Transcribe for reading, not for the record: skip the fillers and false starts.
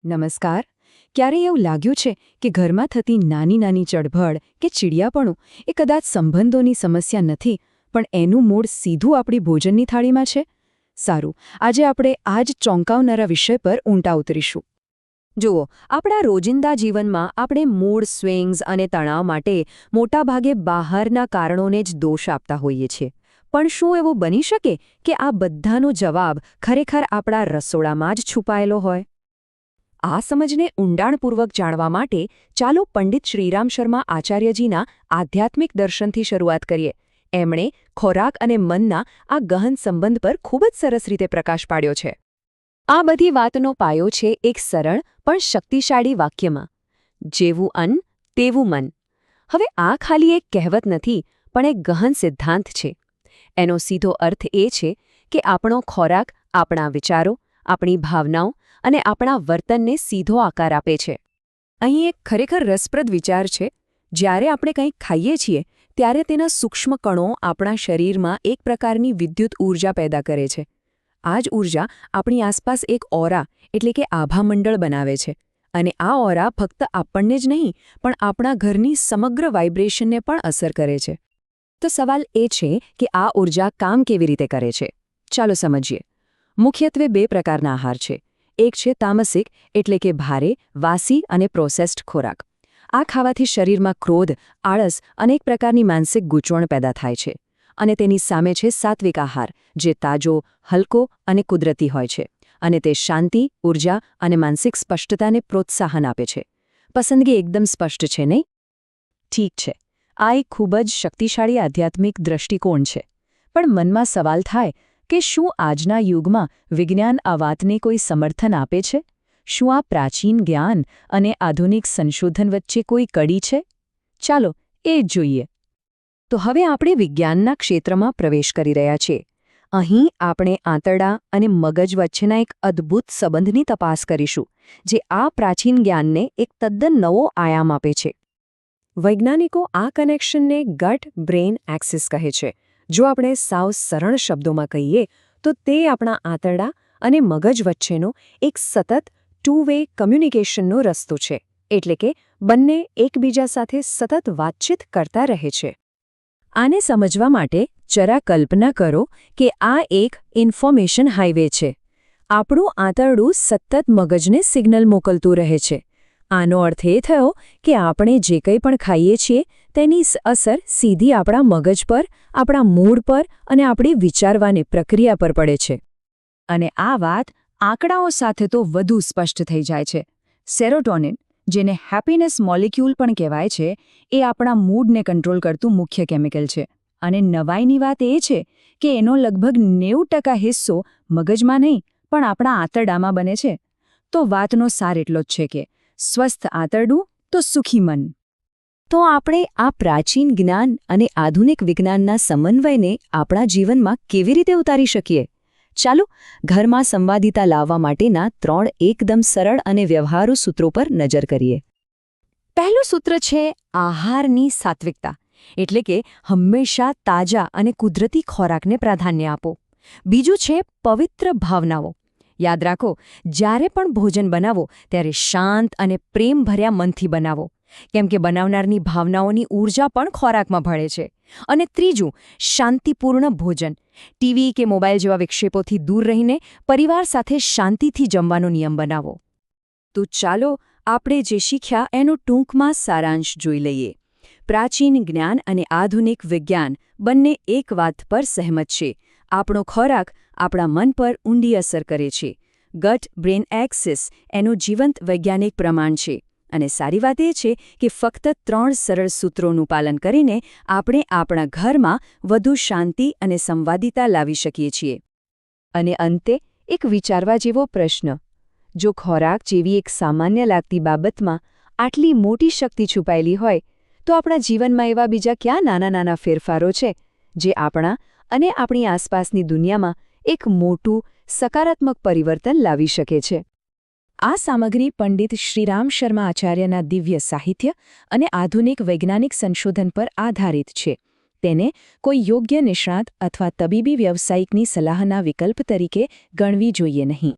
નમસ્કાર. ક્યારેય એવું લાગ્યું છે કે ઘરમાં થતી નાની નાની ચળભળ કે ચીડિયાપણું એ કદાચ સંબંધોની સમસ્યા નથી, પણ એનું મૂળ સીધું આપણી ભોજનની થાળીમાં છે? સારું, આજે આપણે આ જ ચોંકાવનારા વિષય પર ઊંડા ઉતરીશું. જુઓ, આપણા રોજિંદા જીવનમાં આપણે મૂડ સ્વિંગ્સ અને તણાવ માટે મોટાભાગે બહારના કારણોને જ દોષ આપતા હોઈએ છીએ. પણ શું એવું બની શકે કે આ બધાનો જવાબ ખરેખર આપણા રસોડામાં જ છુપાયેલો હોય? આ સમજને ઊંડાણપૂર્વક જાણવા માટે ચાલો પંડિત શ્રીરામ શર્મા આચાર્યજીના આધ્યાત્મિક દર્શનથી શરૂઆત કરીએ. એમણે ખોરાક અને મનના આ ગહન સંબંધ પર ખૂબ જ સરસ રીતે પ્રકાશ પાડ્યો છે. આ બધી વાતનો પાયો છે એક સરળ પણ શક્તિશાળી વાક્યમાં: જેવું અન્ન તેવું મન. હવે આ ખાલી એક કહેવત નથી, પણ એક ગહન સિદ્ધાંત છે. એનો સીધો અર્થ એ છે કે આપણો ખોરાક આપણા વિચારો, આપણી ભાવનાઓ અને આપણા વર્તનને સીધો આકાર આપે છે. અહીં એક ખરેખર રસપ્રદ વિચાર છે. જ્યારે આપણે કંઈક ખાઈએ છીએ ત્યારે તેના સૂક્ષ્મ કણો આપણા શરીરમાં એક પ્રકારની વિદ્યુત ઊર્જા પેદા કરે છે. આ જ ઊર્જા આપણી આસપાસ એક ઓરા એટલે કે આભામંડળ બનાવે છે. અને આ ઓરા ફક્ત આપણને જ નહીં, પણ આપણા ઘરની સમગ્ર વાઇબ્રેશનને પણ અસર કરે છે. તો સવાલ એ છે કે આ ઊર્જા કામ કેવી રીતે કરે છે? ચાલો સમજીએ. મુખ્યત્વે બે પ્રકારના આહાર છે. એક છે તામસિક એટલે કે ભારે, વાસી અને પ્રોસેસ્ડ ખોરાક. આ ખાવાથી શરીરમાં ક્રોધ, આળસ અને એક પ્રકારની માનસિક ગૂંચવણ પેદા થાય છે. અને તેની સામે છે સાત્વિક આહાર, જે તાજો, હલકો અને કુદરતી હોય છે. અને તે શાંતિ, ઊર્જા અને માનસિક સ્પષ્ટતાને પ્રોત્સાહન આપે છે. પસંદગી એકદમ સ્પષ્ટ છે, નહીં? ઠીક છે, આ એક ખૂબ જ શક્તિશાળી આધ્યાત્મિક દૃષ્ટિકોણ છે. પણ મનમાં સવાલ થાય કે શું આજના યુગમાં વિજ્ઞાન આ વાતને કોઈ સમર્થન આપે છે? શું આ પ્રાચીન જ્ઞાન અને આધુનિક સંશોધન વચ્ચે કોઈ કડી છે? ચાલો એ જ જોઈએ. તો હવે આપણે વિજ્ઞાનના ક્ષેત્રમાં પ્રવેશ કરી રહ્યા છીએ. અહીં આપણે આંતરડા અને મગજ વચ્ચેના એક અદ્ભુત સંબંધની તપાસ કરીશું, જે આ પ્રાચીન જ્ઞાનને એક તદ્દન નવો આયામ આપે છે. વૈજ્ઞાનિકો આ કનેક્શનને ગટ બ્રેઇન એક્સિસ કહે છે. જો આપણે સાવ સરળ શબ્દોમાં કહીએ તો તે આપણા આંતરડા અને મગજ વચ્ચેનો એક સતત ટુ-વે કમ્યુનિકેશનનો રસ્તો છે. એટલે કે બંને એકબીજા સાથે સતત વાતચીત કરતા રહે છે. આને સમજવા માટે જરા કલ્પના કરો કે આ એક ઇન્ફોર્મેશન હાઇવે છે. આપણું આંતરડું સતત મગજને સિગ્નલ મોકલતું રહે છે. આનો અર્થ એ થયો કે આપણે જે કંઈ પણ ખાઈએ છીએ તેની અસર સીધી આપણા મગજ પર, આપણા મૂડ પર અને આપણી વિચારવાની પ્રક્રિયા પર પડે છે. અને આ વાત આંકડાઓ સાથે તો વધુ સ્પષ્ટ થઈ જાય છે. સેરોટોનિન, જેને હેપીનેસ મોલિક્યુલ પણ કહેવાય છે, એ આપણા મૂડને કંટ્રોલ કરતું મુખ્ય કેમિકલ છે. અને નવાઈની વાત એ છે કે એનો લગભગ 90% હિસ્સો મગજમાં નહીં, પણ આપણા આંતરડામાં બને છે. તો વાતનો સાર એટલો જ છે કે સ્વસ્થ આંતરડું તો સુખી મન. તો આપણે આ પ્રાચીન જ્ઞાન અને આધુનિક વિજ્ઞાનના સમન્વયને આપણા જીવનમાં કેવી રીતે ઉતારી શકીએ? ચાલો ઘરમાં સંવાદિતા લાવવા માટેના 3 એકદમ સરળ અને વ્યવહારુ સૂત્રો પર નજર કરીએ. પહેલું સૂત્ર છે આહારની સાત્વિકતા, એટલે કે હંમેશા તાજા અને કુદરતી ખોરાકને પ્રાધાન્ય આપો. બીજું છે પવિત્ર ભાવનાઓ. યાદ રાખો, જ્યારે પણ ભોજન બનાવો ત્યારે શાંત અને પ્રેમભર્યા મનથી બનાવો, કેમ કે બનાવનારની ભાવનાઓની ઊર્જા પણ ખોરાકમાં ભળે છે. અને ત્રીજું, શાંતિપૂર્ણ ભોજન. ટીવી કે મોબાઈલ જેવા વિક્ષેપોથી દૂર રહીને પરિવાર સાથે શાંતિથી જમવાનો નિયમ બનાવો. તો ચાલો આપણે જે શીખ્યા એનો ટૂંકમાં સારાંશ જોઈ લઈએ. પ્રાચીન જ્ઞાન અને આધુનિક વિજ્ઞાન બંને એક વાત પર સહેમત છે: આપણો ખોરાક આપણા મન પર ઊંડી અસર કરે છે. ગટ બ્રેન એક્સિસ એનું જીવંત વૈજ્ઞાનિક પ્રમાણ છે. અને સારી વાત એ છે કે ફક્ત 3 સરળ સૂત્રોનું પાલન કરીને આપણે આપણા ઘરમાં વધુ શાંતિ અને સંવાદિતા લાવી શકીએ છીએ. અને અંતે એક વિચારવા જેવો પ્રશ્ન: જો ખોરાક જેવી એક સામાન્ય લાગતી બાબતમાં આટલી મોટી શક્તિ છુપાયેલી હોય, તો આપણા જીવનમાં એવા બીજા ક્યાં નાના નાના ફેરફારો છે જે આપણા અને આપણી આસપાસની દુનિયામાં એક મોટું સકારાત્મક પરિવર્તન લાવી શકે છે? આ સામગ્રી પંડિત શ્રીરામ શર્મા આચાર્યના દિવ્ય સાહિત્ય અને આધુનિક વૈજ્ઞાનિક સંશોધન પર આધારિત છે. તેને કોઈ યોગ્ય નિષ્ણાત અથવા તબીબી વ્યવસાયિકની સલાહના વિકલ્પ તરીકે ગણવી જોઈએ નહીં.